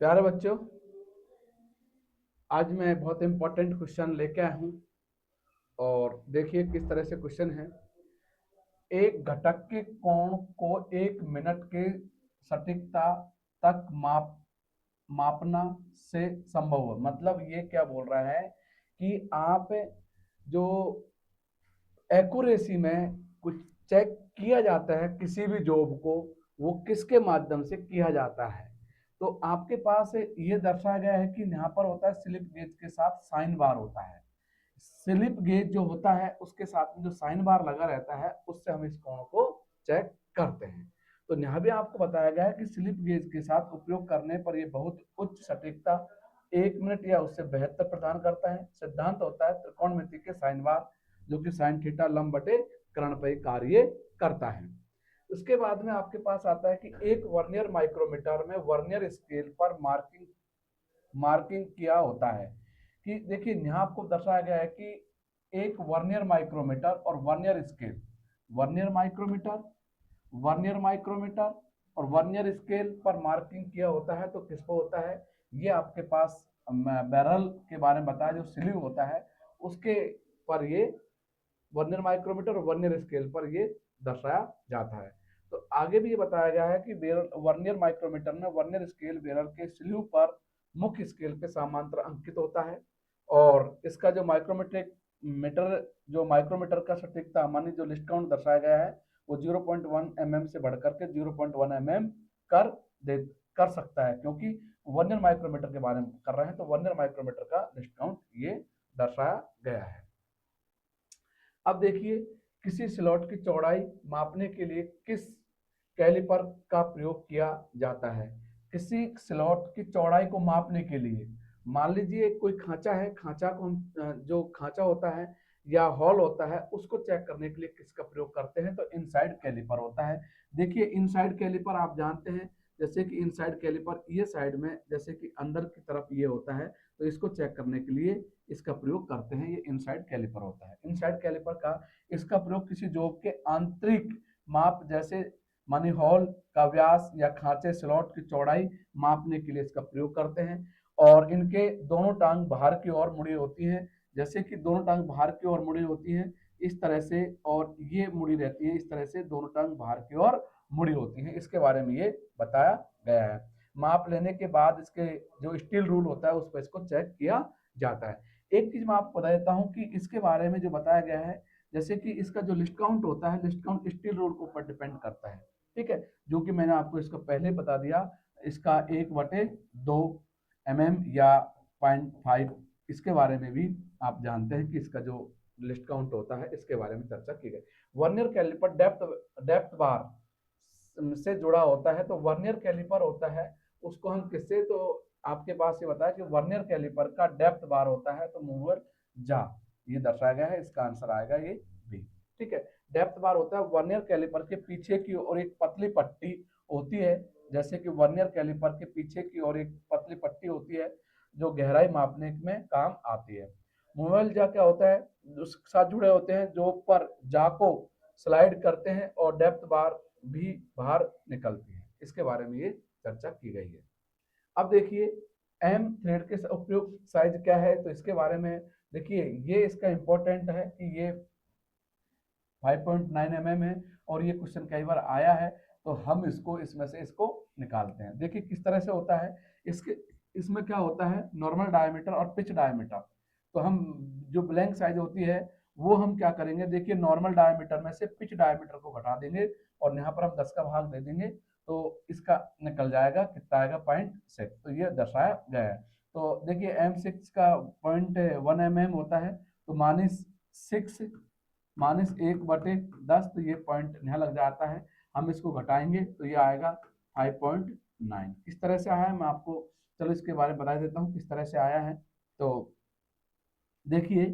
प्यारे बच्चों, आज मैं बहुत इंपॉर्टेंट क्वेश्चन लेके आया हूँ। और देखिए किस तरह से क्वेश्चन है। एक घटक के कोण को 1 मिनट के सटीकता तक मापना से संभव हो। मतलब ये क्या बोल रहा है कि आप जो एक्यूरेसी में कुछ चेक किया जाता है किसी भी जॉब को, वो किसके माध्यम से किया जाता है। तो आपके पास ये दर्शाया गया है कि यहाँ पर होता है स्लिप गेज के साथ साइन बार होता है। स्लिप गेज जो होता है उसके साथ में जो साइन बार लगा रहता है, उससे हम इस कोण को चेक करते हैं। तो यहाँ भी आपको बताया गया है कि स्लिप गेज के साथ उपयोग करने पर यह बहुत उच्च सटीकता 1 मिनट या उससे बेहतर प्रदान करता है। सिद्धांत होता है त्रिकोणमिति के साइन बार, जो कि साइन थीटा लंब बटे कर्ण पर कार्य करता है। उसके बाद में आपके पास आता है कि एक वर्नियर माइक्रोमीटर में वर्नियर स्केल पर मार्किंग किया होता है। कि देखिए यहाँ आपको दर्शाया गया है कि एक वर्नियर माइक्रोमीटर और vernier scale, vernier micrometer vernier micrometer और वर्नियर स्केल पर मार्किंग किया होता है। तो किसको होता है, ये आपके पास बैरल के बारे में बताया, जो स्लीव होता है उसके पर ये वर्नियर माइक्रोमीटर और वर्नियर स्केल पर ये दर्शाया जाता है। तो आगे भी ये बताया गया है कि वर्नियर माइक्रोमीटर में वर्नियर स्केल बेरल के स्लीव पर मुख्य स्केल के समांतर अंकित होता है। और इसका जो माइक्रोमीटर का सटीकता मानी जो लिस्ट काउंट दर्शाया गया है वो 0.1 mm से बढ़कर के 0.1 mm कर दे कर सकता है, क्योंकि वर्नियर माइक्रोमीटर के बारे में कर रहे हैं। तो वर्नियर माइक्रोमीटर का लिस्ट काउंट ये दर्शाया गया है। अब देखिए, किसी स्लॉट की चौड़ाई मापने के लिए किस कैलिपर का प्रयोग किया जाता है। किसी स्लॉट की चौड़ाई को मापने के लिए मान लीजिए कोई खांचा है, खांचा को हम जो खांचा होता है या हॉल होता है उसको चेक करने के लिए किसका प्रयोग करते हैं, तो इनसाइड कैलिपर होता है। देखिए इनसाइड कैलिपर आप जानते हैं, जैसे कि इनसाइड कैलिपर ये साइड में जैसे कि अंदर की तरफ ये होता है, तो इसको चेक करने के लिए इसका प्रयोग करते हैं। ये इनसाइड कैलिपर होता है। इनसाइड कैलिपर का इसका प्रयोग किसी जॉब के आंतरिक माप जैसे मानी हॉल का व्यास या खांचे स्लॉट की चौड़ाई मापने के लिए इसका प्रयोग करते हैं। और इनके दोनों टांग बाहर की ओर मुड़ी होती हैं, जैसे कि दोनों टांग बाहर की ओर मुड़ी होती हैं इस तरह से, और ये मुड़ी रहती है इस तरह से, दोनों टांग बाहर की ओर मुड़ी होती हैं। इसके बारे में ये बताया गया है। माप लेने के बाद इसके जो स्टील रूल होता है उस पर इसको चेक किया जाता है। एक चीज मैं आपको बता देता हूँ कि इसके बारे में जो बताया गया है, जैसे कि इसका जो लिस्ट काउंट होता है, लिस्ट काउंट स्टील रूल के ऊपर डिपेंड करता है। ठीक है, जो कि मैंने आपको इसका पहले बता दिया। इसका 1/2 mm या 0.5, इसके बारे में भी आप जानते हैं कि इसका जो लिस्ट काउंट होता है इसके बारे में चर्चा की गई। वर्नियर कैलिपर डेप्थ बार से जुड़ा होता है। तो वर्नियर कैलिपर होता है उसको हम किससे, तो आपके पास ये बताया कि वर्नियर कैलिपर का डेप्थ बार होता है, तो मूवर जा ये दर्शाया गया है। इसका आंसर आएगा ये बी। ठीक है, डेप्थ बार होता है वर्नियर कैलिपर के पीछे की ओर एक पतली पट्टी होती है, जैसे कि वर्नियर कैलिपर के पीछे की ओर एक पतली पट्टी होती है जो गहराई मापने में काम आती है। मूवल जा क्या होता है, उसके साथ जुड़े होते हैं जो पर जा को स्लाइड करते हैं और डेप्थ बार भी बाहर निकलती है। इसके बारे में ये चर्चा की गई है। अब देखिए एम थ्रेड के उपयुक्त साइज क्या है, तो इसके बारे में देखिए ये इसका इंपॉर्टेंट है कि ये 5.9 mm है और ये क्वेश्चन कई बार आया है। तो हम इसको इसमें से इसको निकालते हैं। देखिए किस तरह से होता है, इसके इसमें क्या होता है, नॉर्मल डायमीटर और पिच डायमीटर। तो हम जो ब्लैंक साइज होती है वो हम क्या करेंगे, देखिए नॉर्मल डायमीटर में से पिच डायमीटर को घटा देंगे और यहाँ पर हम 10 का भाग दे देंगे, तो इसका निकल जाएगा कितना आएगा 0.6। तो ये दर्शाया गया है। तो देखिए M6 का 0.1 mm होता है, तो -1/10, तो ये पॉइंट यहाँ लग जाता है। हम इसको घटाएंगे तो ये आएगा 5.9। किस तरह से आया है मैं आपको चलो इसके बारे में बता देता हूँ किस तरह से आया है। तो देखिए,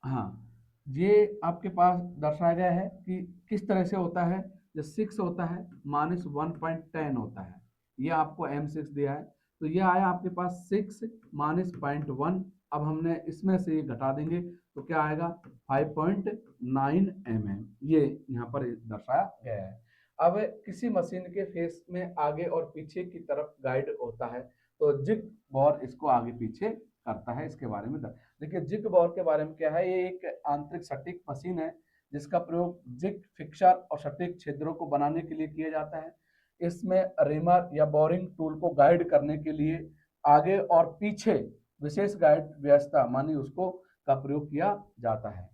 हाँ, ये आपके पास दर्शाया गया है कि किस तरह से होता है। जो 6 होता है -1.10 होता है, ये आपको M6 दिया है। तो ये आया आपके पास 6 -0.1। अब हमने इसमें से ये घटा देंगे तो क्या आएगा 5.9 mm, ये यहाँ पर दर्शाया गया है। अब किसी मशीन के फेस में आगे और पीछे की तरफ गाइड होता है, तो जिग बॉर इसको आगे पीछे करता है। इसके बारे में देखिए, जिग बॉर के बारे में क्या है, ये एक आंतरिक सटीक मशीन है जिसका प्रयोग जिग फिक्सर और सटीक छिद्रों को बनाने के लिए किया जाता है। इसमें रेमर या बोरिंग टूल को गाइड करने के लिए आगे और पीछे विशेष गाइड व्यवस्था मानी उसको का प्रयोग किया जाता है।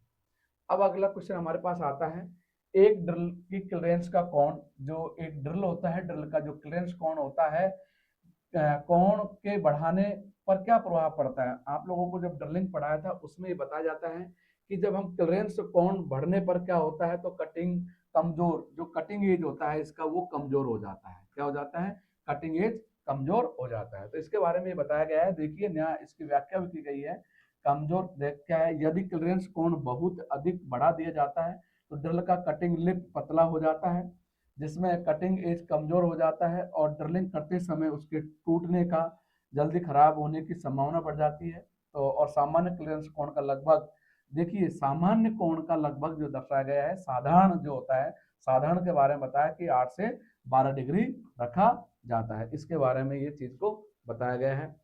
अब अगला क्वेश्चन हमारे पास आता है, एक ड्रिल की क्लियरेंस का कोण, जो एक ड्रिल होता है, ड्रिल का जो क्लियरेंस कोण होता है, कोण के बढ़ाने पर क्या प्रभाव पड़ता है। आप लोगों को जब ड्रिलिंग पढ़ाया था उसमें ये बताया जाता है कि जब हम क्लियरेंस कोण बढ़ने पर क्या होता है, तो कटिंग कमजोर, जो कटिंग एज होता है इसका वो कमजोर हो जाता है। क्या हो जाता है, कटिंग एज कमजोर हो जाता है। तो इसके बारे में बताया गया है, देखिए नया इसकी व्याख्या भी की गई है। कमजोर देख क्या है, यदि क्लियरेंस कोण बहुत अधिक बढ़ा दिया जाता है तो ड्रिल का कटिंग लिप पतला हो जाता है, जिसमें कटिंग एज कमजोर हो जाता है और ड्रिलिंग करते समय उसके टूटने का, जल्दी खराब होने की संभावना बढ़ जाती है। तो और सामान्य क्लियरेंस कोण का लगभग, देखिए सामान्य कोण का लगभग जो दर्शाया गया है, साधारण जो होता है, साधारण के बारे में बताया कि 8 से 12 डिग्री रखा जाता है। इसके बारे में ये चीज को बताया गया है।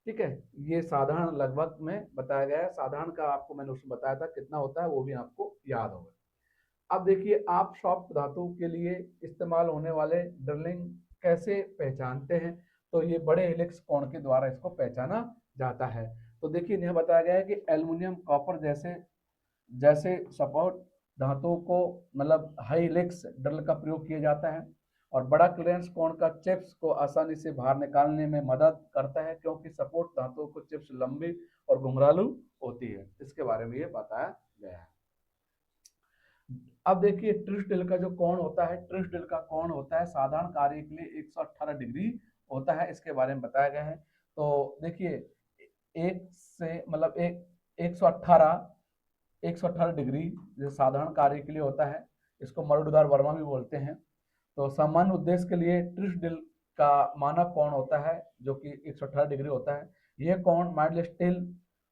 ठीक है, ये साधारण लगभग में बताया गया है। साधारण का आपको मैंने उसमें बताया था कितना होता है, वो भी आपको याद होगा। अब देखिए, आप सॉफ्ट धातु के लिए इस्तेमाल होने वाले ड्रिलिंग कैसे पहचानते हैं, तो ये बड़े हेलिक्स कोण के द्वारा इसको पहचाना जाता है। तो देखिए यह बताया गया है कि एल्युमिनियम, कॉपर जैसे जैसे सपोर्ट धातुओं को, मतलब हाई हेलिक्स ड्रिल का प्रयोग किया जाता है। और बड़ा क्लियरेंस कोण का चिप्स को आसानी से बाहर निकालने में मदद करता है, क्योंकि सपोर्ट धातुओं को चिप्स लंबी और घुंघरालू होती है। इसके बारे में ये बताया गया है। अब देखिए, ट्विस्ट का जो कोण होता है, ट्विस्ट का कोण होता है साधारण कार्य के लिए 118 डिग्री होता है। इसके बारे में बताया गया है। तो देखिए, एक से मतलब एक 118 डिग्री जो साधारण कार्य के लिए होता है, इसको मरुदगार वर्मा भी बोलते हैं। तो सामान्य उद्देश्य के लिए ट्विस्ट का मानक कोण होता है जो कि 118 डिग्री होता है। यह कोण माइल्ड स्टील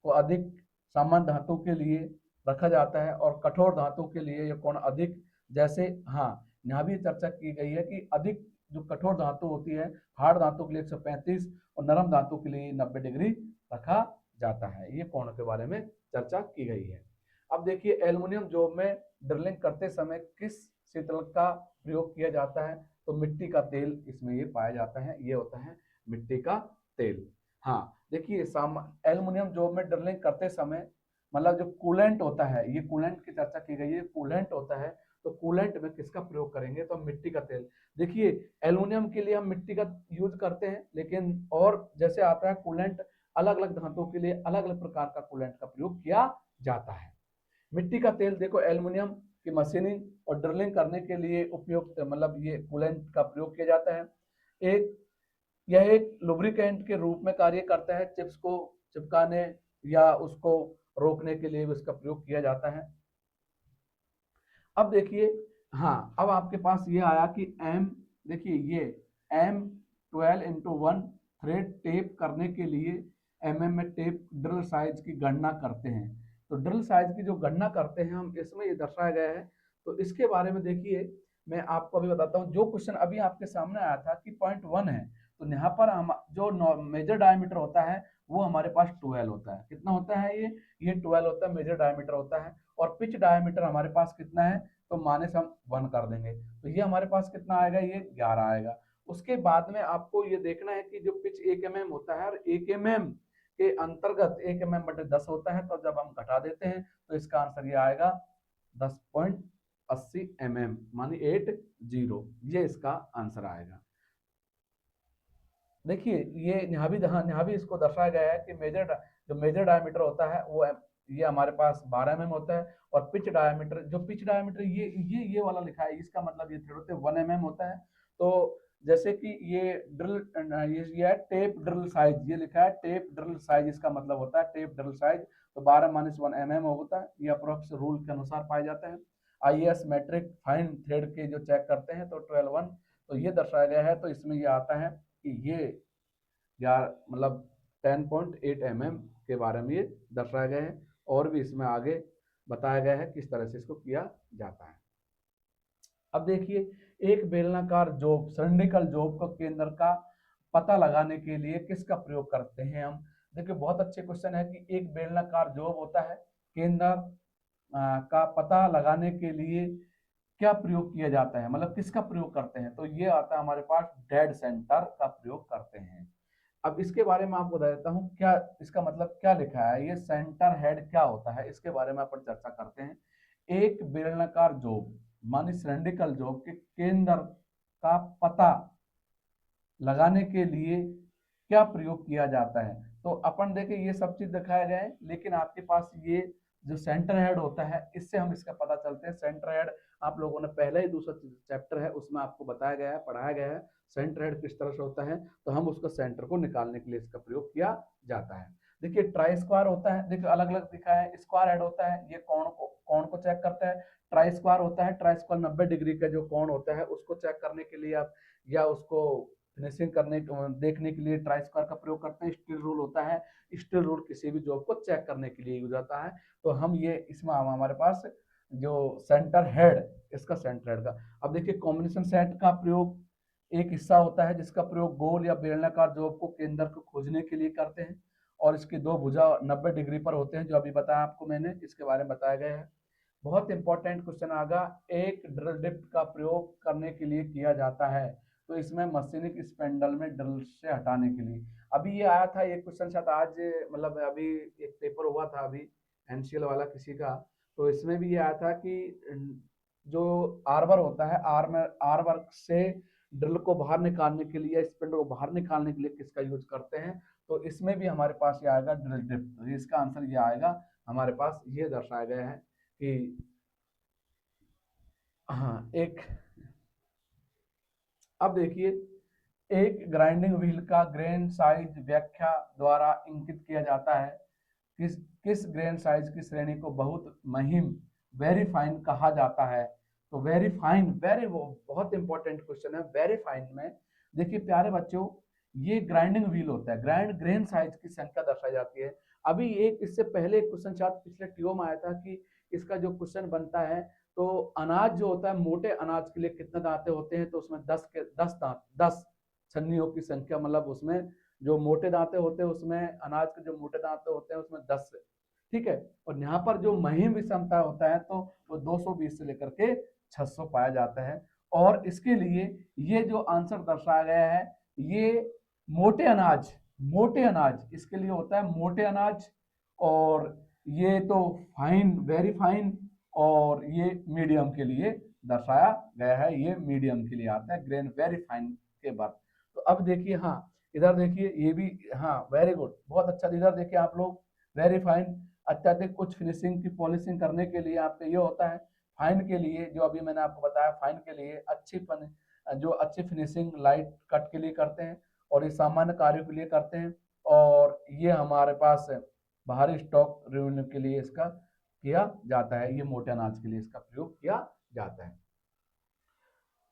को अधिक सामान्य धातु के लिए रखा जाता है और कठोर धातु के लिए यह कोण अधिक, जैसे हाँ यहाँ भी चर्चा की गई है कि अधिक जो कठोर धातु होती है, हार्ड धातु के लिए 135 और नरम धातु के लिए 90 डिग्री रखा जाता है। ये कोण के बारे में चर्चा की गई है। अब देखिए, एल्युमिनियम जॉब में ड्रिलिंग करते समय किस शीतल का प्रयोग किया जाता है, तो मिट्टी का तेल इसमें ये पाया जाता है, ये होता है मिट्टी का तेल। हाँ देखिए, एल्युमिनियम जॉब में ड्रिलिंग करते समय, मतलब जो कूलेंट होता है, ये कूलेंट की चर्चा की गई है, कूलेंट होता है, तो कूलेंट में किसका प्रयोग करेंगे, तो मिट्टी का तेल। देखिए, एल्युमिनियम के लिए हम मिट्टी का यूज करते हैं, लेकिन और जैसे आता है कूलेंट, अलग अलग धातुओं के लिए अलग अलग प्रकार का कूलेंट का प्रयोग किया जाता है। मिट्टी का तेल देखो, एल्युमिनियम की मशीनिंग और ड्रिलिंग करने के लिए उपयुक्त, मतलब ये कूलेंट का प्रयोग किया जाता है। एक यह एक लुब्रिकेंट के रूप में कार्य करता है, चिप्स को चिपकाने या उसको रोकने के लिए भी इसका प्रयोग किया जाता है। अब देखिए, हाँ अब आपके पास ये आया कि एम, देखिए ये M12x1 थ्रेड टेप करने के लिए में टेप ड्रिल साइज की गणना करते हैं। तो ड्रिल साइज की जो गणना करते हैं हम, इसमें ये दर्शाया गया है। तो इसके बारे में देखिए, मैं आपको अभी बताता हूँ। जो क्वेश्चन अभी आपके सामने आया था कि 0.1 है, तो यहाँ पर हम जो मेजर डायमीटर होता है वो हमारे पास 12 होता है। कितना होता है ये 12 होता है, मेजर डायमीटर होता है। और पिच डायमीटर हमारे पास कितना है, तो माइनस हम 1 कर देंगे, तो ये हमारे पास कितना आएगा, ये 11 आएगा। उसके बाद में आपको ये देखना है कि जो पिच 1 mm होता है, और 1 mm के अंतर्गत 1 mm बटे 10 होता है, तो जब हम घटा देते हैं तो इसका आंसर ये आएगा 10.80 mm, मानी 80, ये इसका आंसर आएगा। देखिए, ये यहाँ भी इसको दर्शाया गया है कि जो मेजर डायमीटर होता है वो ये हमारे पास 12 mm होता है। और पिच डायमीटर, जो पिच डायमीटर ये वाला लिखा है, इसका मतलब ये थ्रेड होते 1 mm होता है। तो जैसे कि ये ड्रिल, ये है टेप ड्रिल साइज, ये लिखा है टेप ड्रिल साइज, इसका मतलब होता है टेप ड्रिल साइज। तो 12 - 1 mm होता है, ये अप्रोक्स रूल के अनुसार पाया जाता है। IS मैट्रिक फाइन थ्रेड के जो चेक करते हैं तो 12/1, तो ये दर्शाया गया है। तो इसमें ये आता है कि ये या मतलब 10.8 mm के बारे में ये दर्शाया गया है। और भी इसमें आगे बताया गया है किस तरह से इसको किया जाता है। अब देखिए एक बेलनाकार जॉब सिलिंड्रिकल जॉब को केंद्र का पता लगाने के लिए किसका प्रयोग करते हैं हम। देखिए बहुत अच्छे क्वेश्चन है कि एक बेलनाकार जॉब होता है, केंद्र का पता लगाने के लिए क्या प्रयोग किया जाता है, मतलब किसका प्रयोग करते हैं, तो ये आता है हमारे पास डेड सेंटर का प्रयोग करते हैं। अब इसके बारे में आपको बता देता हूँ क्या इसका मतलब क्या लिखा है, ये सेंटर हेड क्या होता है इसके बारे में अपन चर्चा करते हैं। एक बेलनाकार जॉब मानी सिलिंड्रिकल जॉब के केंद्र का पता लगाने के लिए क्या प्रयोग किया जाता है, तो अपन देखें ये सब चीज दिखाया गया है, लेकिन आपके पास ये जो सेंटर हेड होता है इससे हम इसका पता चलते हैं। सेंटर हेड आप लोगों ने पहले ही दूसरा चैप्टर है उसमें आपको बताया गया है, पढ़ाया गया है सेंटर हेड किस तरह से होता है, तो हम उसका सेंटर को निकालने के लिए इसका प्रयोग किया जाता है। देखिए ट्राई स्क्वायर होता है, देखिए अलग अलग दिखा है, स्क्वायर हेड होता है ये कोण को चेक करता है। ट्राई स्क्वायर होता है, ट्राई स्क्वायर 90 डिग्री का जो कोण होता है उसको चेक करने के लिए आप या उसको फिनिशिंग करने देखने के लिए ट्राई स्क्वायर का प्रयोग करते हैं। स्टील रूल होता है, स्टील रूल किसी भी जॉब को चेक करने के लिए यूज होता है। तो हम ये इसमें हमारे पास जो सेंटर हेड इसका सेंटर हेड का, अब देखिए कॉम्बिनेशन सेट का प्रयोग एक हिस्सा होता है जिसका प्रयोग गोल या बेलनाकार जॉब को केंद्र को खोजने के लिए करते हैं और इसकी दो भुजा 90 डिग्री पर होते हैं, जो अभी बताया आपको मैंने, इसके बारे में बताया गया है। बहुत इंपॉर्टेंट क्वेश्चन आगा, एक ड्रिल डिप्ट का प्रयोग करने के लिए किया जाता है, तो इसमें मशीनिक स्पेंडल में ड्रिल से हटाने के लिए। अभी ये आया था एक क्वेश्चन शायद आज, मतलब अभी एक पेपर हुआ था अभी एनसीएल वाला किसी का, तो इसमें भी ये आया था कि जो आर्बर होता है आर्बर से ड्रिल को बाहर निकालने के लिए, स्पेंडल को बाहर निकालने के लिए किसका यूज करते हैं, तो इसमें भी हमारे पास ये आएगा ड्रिल डिप्ट। तो इसका आंसर ये आएगा हमारे पास, ये दर्शाया गया है कि हाँ एक, अब देखिए एक ग्राइंडिंग व्हील का ग्रेन साइज व्याख्या द्वारा इंगित किया जाता है, किस किस ग्रेन साइज की श्रेणी को बहुत महीन वेरी फाइन कहा जाता है। तो वेरी फाइन, वेरी, वो बहुत इंपॉर्टेंट क्वेश्चन है। वेरी फाइन में देखिए प्यारे बच्चों, ये ग्राइंडिंग व्हील होता है, ग्रेन साइज की संख्या दर्शाई जाती है। अभी एक इससे पहले क्वेश्चन शायद पिछले टीओ में आया था कि इसका जो क्वेश्चन बनता है, तो अनाज जो होता है मोटे अनाज के लिए कितने दांते होते हैं, तो उसमें 10 छन्नियों की संख्या, मतलब उसमें जो मोटे दांते होते हैं उसमें अनाज के जो मोटे दांते होते हैं उसमें 10, ठीक है। और यहाँ पर जो महीन विषमता होता है तो वो 220 से लेकर के 600 पाया जाता है। और इसके लिए ये जो आंसर दर्शाया गया है, ये मोटे अनाज, मोटे अनाज इसके लिए होता है मोटे अनाज, और ये तो फाइन, वेरी फाइन, और ये मीडियम के लिए दर्शाया गया है, ये मीडियम के लिए आता है ग्रेन वेरी फाइन के बाद। तो अब देखिए, हाँ इधर देखिए ये भी, हाँ वेरी गुड, बहुत अच्छा। इधर देखिए आप लोग, वेरी फाइन अत्यधिक उच्च फिनिशिंग की पॉलिशिंग करने के लिए आपका ये होता है। फाइन के लिए जो अभी मैंने आपको बताया, फाइन के लिए जो अच्छी फिनिशिंग लाइट कट के लिए करते हैं, और ये सामान्य कार्यों के लिए करते हैं, और ये हमारे पास बाहरी स्टॉक रेवेन्यू के लिए इसका किया जाता है, ये मोटे अनाज के लिए इसका प्रयोग किया जाता है।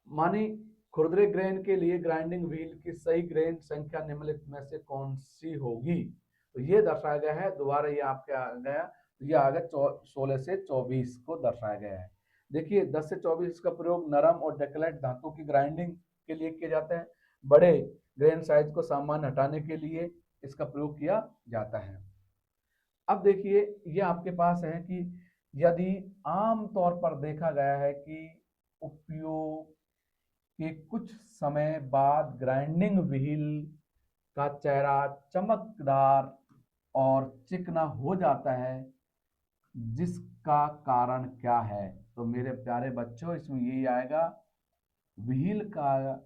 मानी खुरदरे ग्रेन के लिए ग्राइंडिंग व्हील की सही ग्रेन संख्या निम्नलिखित में से कौन सी होगी, तो ये दर्शाया गया है, दोबारा ये आपके आ गया, ये आ गया 16 से 24 को दर्शाया गया है। देखिए 10 से 24 का प्रयोग नरम और डेकलाइट धातु की ग्राइंडिंग के लिए किया जाता है, बड़े ग्रेन साइज को सामान्य हटाने के लिए इसका प्रयोग किया जाता है। अब देखिए ये आपके पास है कि यदि आम तौर पर देखा गया है कि उपयोग के कुछ समय बाद ग्राइंडिंग व्हील का चेहरा चमकदार और चिकना हो जाता है, जिसका कारण क्या है, तो मेरे प्यारे बच्चों इसमें यही आएगा, व्हील का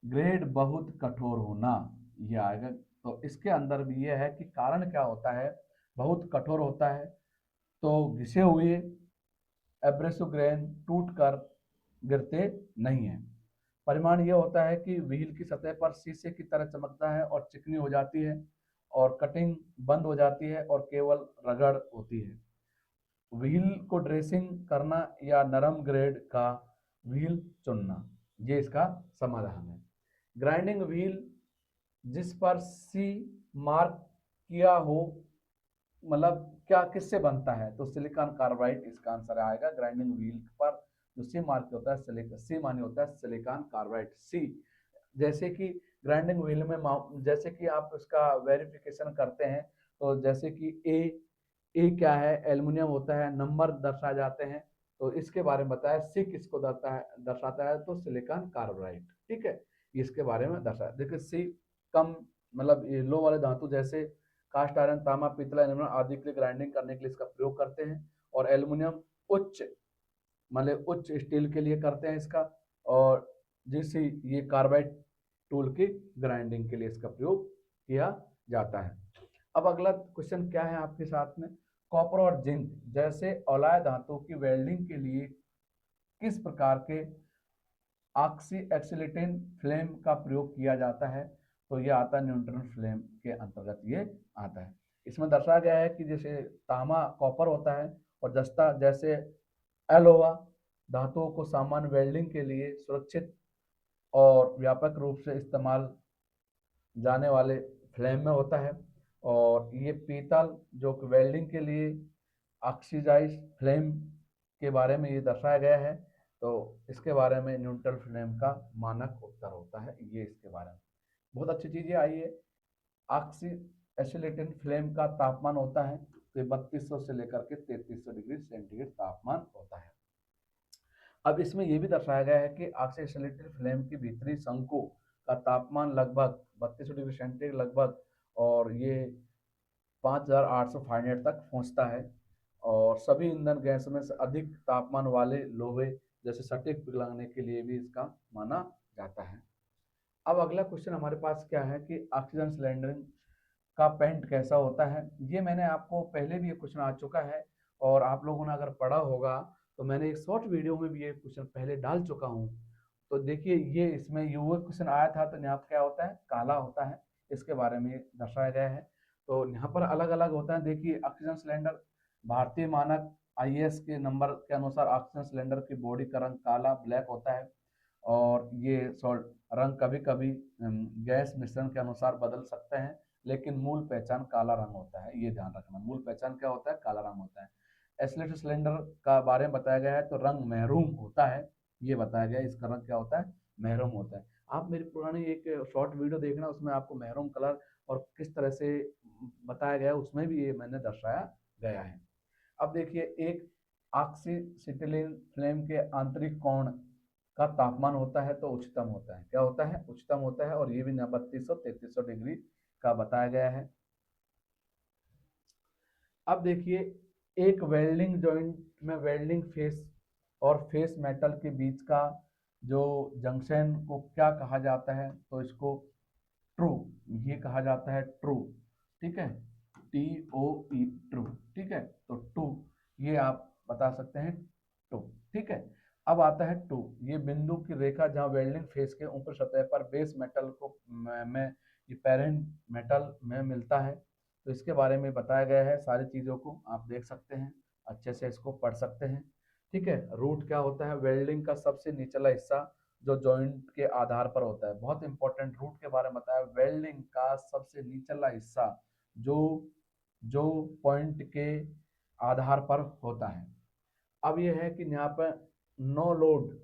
ग्रेड बहुत कठोर होना, ये आएगा। तो इसके अंदर भी ये है कि कारण क्या होता है, बहुत कठोर होता है, तो घिसे हुए एब्रेसिव ग्रेन टूट कर गिरते नहीं है। परिमाण यह होता है कि व्हील की सतह पर शीशे की तरह चमकता है और चिकनी हो जाती है, और कटिंग बंद हो जाती है और केवल रगड़ होती है। व्हील को ड्रेसिंग करना या नरम ग्रेड का व्हील चुनना, ये इसका समाधान है। ग्राइंडिंग व्हील जिस पर सी मार्क किया हो, मतलब क्या किससे बनता है, तो सिलिकॉन कार्बाइड इसका आंसर आएगा। ग्राइंडिंग व्हील पर जो सी मार्क होता है सिलिकॉन, सी माने होता है सिलिकॉन कार्बाइड, सी। जैसे कि ग्राइंडिंग व्हील में जैसे कि आप उसका वेरिफिकेशन करते हैं, तो जैसे कि ए क्या है, एल्युमिनियम होता है, नंबर दर्शाए जाते हैं, तो इसके बारे में बताया। सी किसको दर्शाता है, तो सिलिकॉन कार्बाइड, ठीक है, इसके बारे में दर्शाया। देखिए सी कम मतलब ये लो वाले धातु जैसे कास्ट आयरन, तांबा, पीतल, एल्युमिनियम आदि के लिए ग्राइंडिंग करने के लिए इसका प्रयोग करते हैं। और एल्युमिनियम उच्च मतलब उच्च स्टील के लिए करते हैं इसका। और जिससे ये कार्बाइड टूल की ग्राइंडिंग के लिए इसका प्रयोग किया जाता है। अब अगला क्वेश्चन क्या है आपके साथ में, कॉपर और जिंक जैसे औलाय धातु की वेल्डिंग के लिए किस प्रकार के ऑक्सी एक्सिलेटिन फ्लेम का प्रयोग किया जाता है, तो ये आता है न्यूट्रॉन फ्लेम के अंतर्गत ये आता है। इसमें दर्शाया गया है कि जैसे तांबा कॉपर होता है और जस्ता जैसे एलोवा धातुओं को सामान्य वेल्डिंग के लिए सुरक्षित और व्यापक रूप से इस्तेमाल जाने वाले फ्लेम में होता है। और ये पीतल जो कि वेल्डिंग के लिए ऑक्सीडाइज फ्लेम के बारे में ये दर्शाया गया है, तो इसके बारे में न्यूट्रल फ्लेम का मानक उत्तर होता है ये इसके बारे में। बहुत अच्छी चीज़ें आई है। ऑक्सी एसिलेटेड फ्लेम का तापमान होता है तो 3200 से लेकर के 3300 डिग्री सेंटीग्रेड तापमान होता है। अब इसमें यह भी दर्शाया गया है कि ऑक्सी एसिलेटेड फ्लेम की भीतरी शंकु का तापमान लगभग 3200 डिग्री सेंटीग्रेड लगभग, और ये 5800 फारेनहाइट तक पहुंचता है। और सभी ईंधन गैस में से अधिक तापमान वाले लोहे जैसे सटीक पिघलाने के लिए भी इसका माना जाता है। अब अगला क्वेश्चन हमारे पास क्या है कि ऑक्सीजन सिलेंडरिंग का पेंट कैसा होता है। ये मैंने आपको पहले भी ये क्वेश्चन आ चुका है, और आप लोगों ने अगर पढ़ा होगा तो मैंने एक शॉर्ट वीडियो में भी ये क्वेश्चन पहले डाल चुका हूँ। तो देखिए ये इसमें यूएस क्वेश्चन आया था, तो यहाँ पर क्या होता है, काला होता है, इसके बारे में दर्शाया गया है। तो यहाँ पर अलग अलग होता है। देखिए ऑक्सीजन सिलेंडर भारतीय मानक आईएस के नंबर के अनुसार ऑक्सीजन सिलेंडर की बॉडी का रंग काला ब्लैक होता है। और ये सॉल्ट रंग कभी कभी गैस मिश्रण के अनुसार बदल सकते हैं, लेकिन मूल पहचान काला रंग होता है, ये ध्यान रखना। मूल पहचान क्या होता है, काला रंग होता है। एसिलेटर सिलेंडर का बारे में बताया गया है, तो रंग महरून होता है, ये बताया गया है, इसका रंग क्या होता है, महरून होता है। आप मेरी पुरानी एक शॉर्ट वीडियो देखना, उसमें आपको महरून कलर और किस तरह से बताया गया है, उसमें भी ये मैंने दर्शाया गया है। अब देखिए एक ऑक्सीसिटिलीन फ्लेम के आंतरिक कोण का तापमान होता है तो उच्चतम होता है, क्या होता है, उच्चतम होता है, और ये भी 3200-3300 डिग्री का बताया गया है। अब देखिए एक वेल्डिंग जॉइंट में वेल्डिंग फेस और फेस मेटल के बीच का जो जंक्शन को क्या कहा जाता है, तो इसको ट्रू ये कहा जाता है, ट्रू, ठीक है, TOE ट्रू, ठीक है, तो टू ये आप बता सकते हैं, टू, ठीक है। अब आता है टू, ये बिंदु की रेखा जहाँ वेल्डिंग फेस के ऊपर सतह पर बेस मेटल को में ये पेरेंट मेटल में मिलता है, तो इसके बारे में बताया गया है। सारी चीज़ों को आप देख सकते हैं, अच्छे से इसको पढ़ सकते हैं, ठीक है। रूट क्या होता है, वेल्डिंग का सबसे निचला हिस्सा जो जॉइंट के आधार पर होता है। बहुत इंपॉर्टेंट, रूट के बारे में बताया, वेल्डिंग का सबसे निचला हिस्सा जो जो पॉइंट के आधार पर होता है। अब यह है कि यहाँ पर नो लोड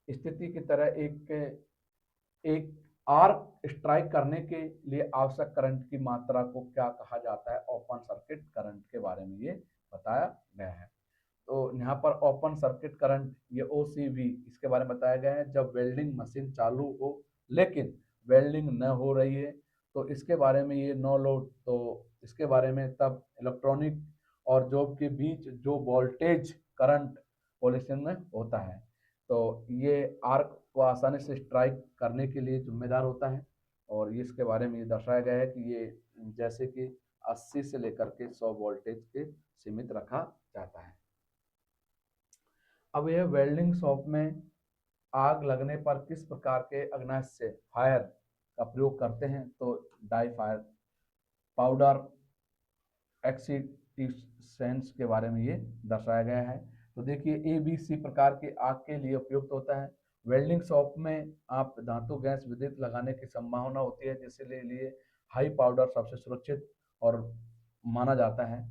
स्थिति की तरह एक एक आर्क स्ट्राइक करने के लिए आवश्यक करंट की मात्रा को क्या कहा जाता है, ओपन सर्किट करंट के बारे में ये बताया गया है। तो यहाँ पर ओपन सर्किट करंट ये OCV इसके बारे में बताया गया है, जब वेल्डिंग मशीन चालू हो लेकिन वेल्डिंग न हो रही है, तो इसके बारे में ये नो लोड, तो इसके बारे में तब इलेक्ट्रॉनिक और जॉब के बीच जो वोल्टेज करंट पोलेशन में होता है, तो ये आर्क को आसानी से स्ट्राइक करने के लिए जिम्मेदार होता है। और इसके बारे में ये दर्शाया गया है कि ये जैसे कि 80 से लेकर के 100 वोल्टेज के सीमित रखा जाता है। अब यह वेल्डिंग शॉप में आग लगने पर किस प्रकार के अग्नास्य फायर का प्रयोग करते हैं, तो डाई फायर पाउडर एक्सीटिसेंस के बारे में ये दर्शाया गया है। तो देखिए ABC प्रकार के आग के लिए उपयुक्त होता है। वेल्डिंग शॉप में आप धातु गैस विद्युत लगाने की संभावना होती है, जिसके लिए हाई पाउडर सबसे सुरक्षित और माना जाता है।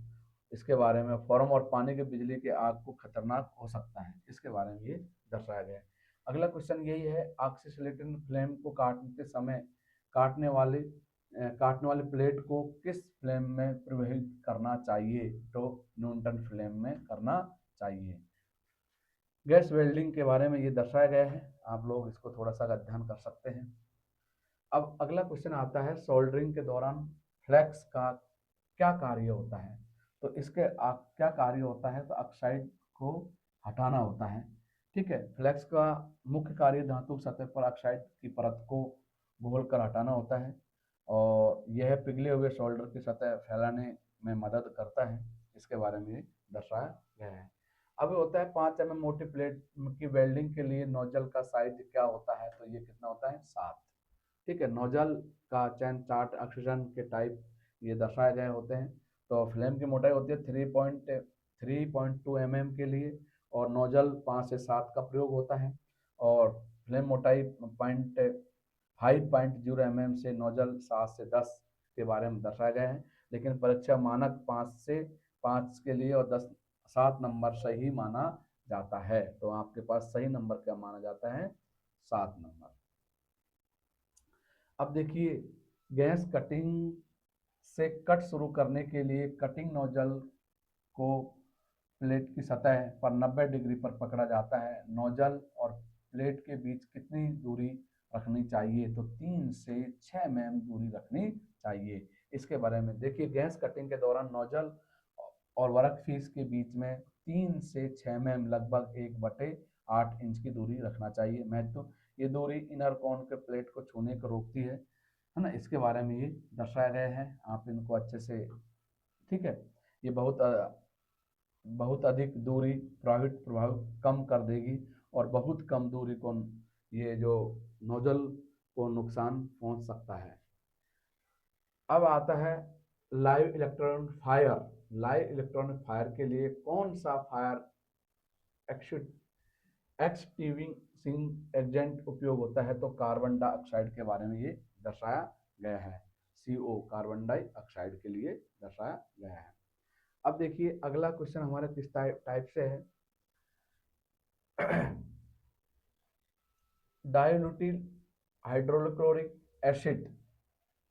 इसके बारे में फॉर्म और पानी के बिजली के आग को खतरनाक हो सकता है, इसके बारे में ये दर्शाया गया है। अगला क्वेश्चन यही है, ऑक्सीजनेटेड फ्लेम को काटते समय काटने वाले काटने वाले प्लेट को किस फ्लेम में प्रवहित करना चाहिए? तो न्यूटन फ्लेम में करना चाहिए। गैस वेल्डिंग के बारे में ये दर्शाया गया है, आप लोग इसको थोड़ा सा अध्ययन कर सकते हैं। अब अगला क्वेश्चन आता है, सोल्डरिंग के दौरान फ्लेक्स का क्या कार्य होता है? तो इसके क्या कार्य होता है? तो ऑक्साइड को हटाना होता है। ठीक है, फ्लेक्स का मुख्य कार्य धातु सतह पर ऑक्साइड की परत को घोल कर हटाना होता है और यह पिघले हुए सोल्डर की सतह फैलाने में मदद करता है, इसके बारे में दर्शाया गया है। अब होता है 5 mm मोटी प्लेट की वेल्डिंग के लिए नोजल का साइज क्या होता है? तो ये कितना होता है? 7। ठीक है, नोजल का चयन चार्ट ऑक्सीजन के टाइप ये दर्शाए गए होते हैं। तो फ्लेम की मोटाई होती है 3.2 mm के लिए और नोजल 5 से 7 का प्रयोग होता है और फ्लेम मोटाई 5.0 mm से नोजल 7 से 10 के बारे में दर्शाया गया है। लेकिन परीक्षा मानक 5 के लिए और 7 नंबर सही माना जाता है। तो आपके पास सही नंबर क्या माना जाता है? 7 नंबर। अब देखिए, गैस कटिंग से कट शुरू करने के लिए कटिंग नोजल को प्लेट की सतह पर 90 डिग्री पर पकड़ा जाता है। नोजल और प्लेट के बीच कितनी दूरी रखनी चाहिए? तो 3 से 6 mm दूरी रखनी चाहिए। इसके बारे में देखिए, गैस कटिंग के दौरान नोजल और वर्कपीस के बीच में 3 से 6 mm लगभग 1/8 इंच की दूरी रखना चाहिए। महत्व, ये दूरी इनर कॉन के प्लेट को छूने को रोकती है ना, इसके बारे में ये दर्शाया गया है। आप इनको अच्छे से, ठीक है, ये बहुत अधिक दूरी प्रभाव कम कर देगी और बहुत कम दूरी को ये जो नोजल को नुकसान पहुंच सकता है। अब आता है live electronic fire. Live electronic fire के लिए कौन सा फायर एक्सटिंग्विशिंग एजेंट उपयोग होता है? तो कार्बन डाइऑक्साइड के बारे में ये दर्शाया गया है। CO, कार्बन डाइऑक्साइड के लिए दर्शाया गया है। अब देखिए, अगला क्वेश्चन हमारे किस टाइप से है। डाइल्यूटिल हाइड्रोक्लोरिक एसिड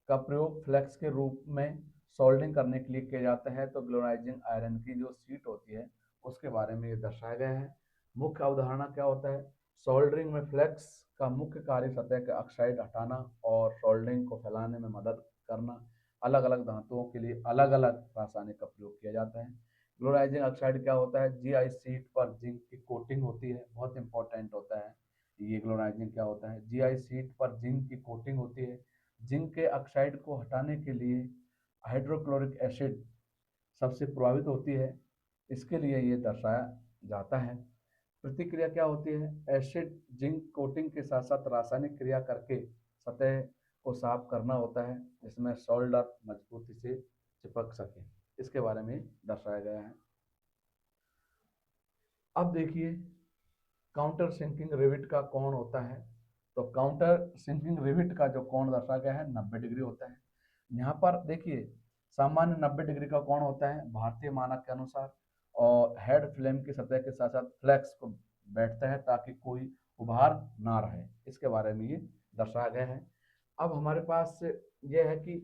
का प्रयोग फ्लेक्स के रूप में सोल्डरिंग करने के लिए किया जाता है। तो ग्लोराइजिंग आयरन की जो शीट होती है उसके बारे में ये दर्शाया गया है। मुख्य अवधारणा क्या होता है? सोल्डरिंग में फ्लेक्स का मुख्य कार्य सतह के ऑक्साइड हटाना और सोल्डरिंग को फैलाने में मदद करना। अलग अलग धातुओं के लिए अलग अलग रासायनिक का प्रयोग किया जाता है। ग्लोराइजिंग ऑक्साइड क्या होता है? GI शीट पर जिंक की कोटिंग होती है, बहुत इंपॉर्टेंट होता है ये। ग्लोराइजिंग क्या होता है? GI शीट पर जिंक की कोटिंग होती है। जिंक के ऑक्साइड को हटाने के लिए हाइड्रोक्लोरिक एसिड सबसे प्रभावित होती है, इसके लिए ये दर्शाया जाता है। प्रतिक्रिया क्या होती है? एसिड जिंक कोटिंग के साथ साथ रासायनिक क्रिया करके सतह को साफ करना होता है, जिसमें सोल्डर मजबूती से चिपक सके, इसके बारे में दर्शाया गया है। अब देखिए, काउंटर सिंकिंग रिविट का कोण होता है। तो काउंटर सिंकिंग रिविट का जो कोण दर्शाया गया है 90 डिग्री होता है। यहाँ पर देखिए, सामान्य 90 डिग्री का कोण होता है भारतीय मानक के अनुसार और हेड फ्लेम की सतह के साथ साथ फ्लेक्स को बैठता है ताकि कोई उभार ना रहे, इसके बारे में ये दर्शाया गया है। अब हमारे पास ये है कि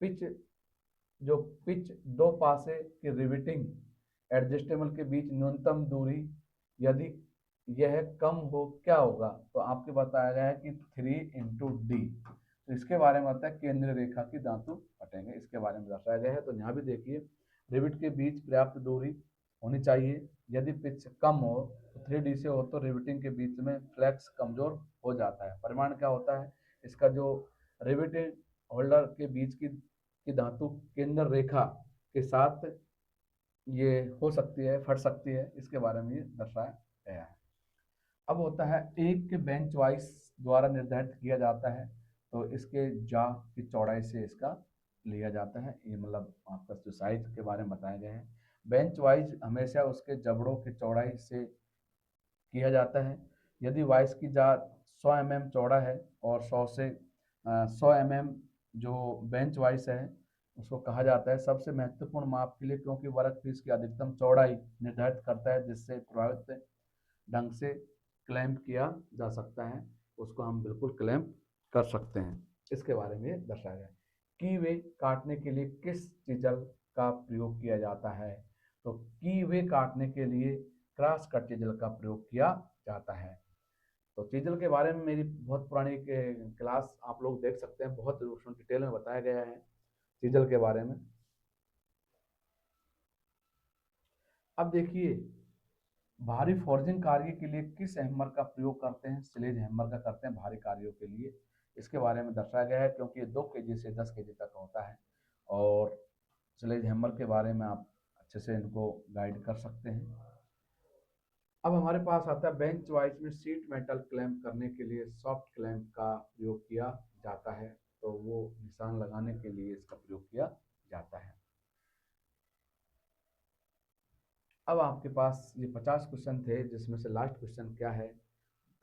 पिच जो पिच दो पासे की रिविटिंग एडजस्टेबल के बीच न्यूनतम दूरी यदि यह कम हो क्या होगा? तो आपके बताया गया है कि 3x D। तो इसके बारे में आता है केंद्रीय रेखा की धातु हटेंगे, इसके बारे में दर्शाया गया है। तो यहाँ भी देखिए, रिविट के बीच पर्याप्त दूरी होनी चाहिए। यदि पिच कम हो तो 3D से हो तो रिविटिंग के बीच में फ्लेक्स कमजोर हो जाता है। परिमाण क्या होता है इसका? जो रिविटिंग होल्डर के बीच की धातु केंद्र रेखा के साथ ये हो सकती है, फट सकती है, इसके बारे में ये दर्शाया गया है। अब होता है एक के बेंच वाइज द्वारा निर्धारित किया जाता है। तो इसके जा की चौड़ाई से इसका लिया जाता है, ये मतलब आपका जो साइज के बारे में बताया गया है। बेंच वाइज हमेशा उसके जबड़ों की चौड़ाई से किया जाता है। यदि वाइस की जा 100 mm चौड़ा है और 100 mm जो बेंच वाइस है उसको कहा जाता है सबसे महत्वपूर्ण माप के लिए, क्योंकि वर्कपीस की अधिकतम चौड़ाई निर्धारित करता है जिससे प्रभावित ढंग से क्लैंप किया जा सकता है, उसको हम बिल्कुल क्लैंप कर सकते हैं। इसके बारे में दर्शाया गया है। की वे काटने के लिए किस चीजल का प्रयोग किया जाता है? तो की वे काटने के लिए क्रॉस कट चीजल का प्रयोग किया जाता है। तो चीजल के बारे में मेरी बहुत पुरानी क्लास आप लोग देख सकते हैं, बहुत उसमें डिटेल में बताया गया है चीजल के बारे में। अब देखिए, भारी फोर्जिंग कार्य के लिए किस हैमर का प्रयोग करते हैं? स्लेज हैमर का करते हैं भारी कार्यों के लिए। इसके बारे में दर्शाया गया है, क्योंकि ये 2 केजी से 10 केजी तक होता है। और स्लेज हैमर के बारे में आप अच्छे से इनको गाइड कर सकते हैं। अब हमारे पास आता है बेंच वाइज में सीट मेटल क्लैंप करने के लिए सॉफ्ट क्लैंप का प्रयोग किया जाता है, तो वो निशान लगाने के लिए इसका प्रयोग किया जाता है। अब आपके पास ये 50 क्वेश्चन थे, जिसमें से लास्ट क्वेश्चन क्या है?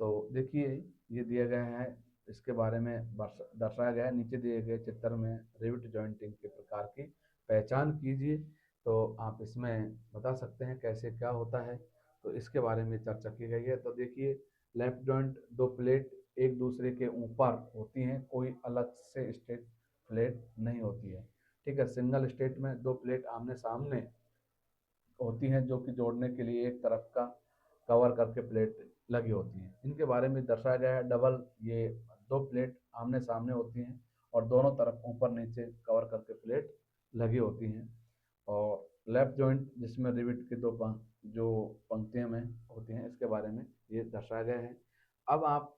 तो देखिए, ये दिया गया है, इसके बारे में दर्शाया गया है नीचे दिए गए चित्र में। रिविट जॉइंटिंग के प्रकार की पहचान कीजिए। तो आप इसमें बता सकते हैं कैसे क्या होता है, तो इसके बारे में चर्चा की गई है। तो देखिए, लेफ्ट जॉइंट, दो प्लेट एक दूसरे के ऊपर होती हैं, कोई अलग से स्ट्रेट प्लेट नहीं होती है। ठीक है, सिंगल स्टेट में दो प्लेट आमने सामने होती हैं, जो कि जोड़ने के लिए एक तरफ का कवर करके प्लेट लगी होती हैं। इनके बारे में दर्शाया गया है डबल, ये दो प्लेट आमने सामने होती हैं और दोनों तरफ ऊपर नीचे कवर करके प्लेट लगी होती हैं। और लेफ्ट जॉइंट, जिसमें रिविट के जो पंक्तियां में होती हैं, इसके बारे में ये दर्शाया गया है। अब आप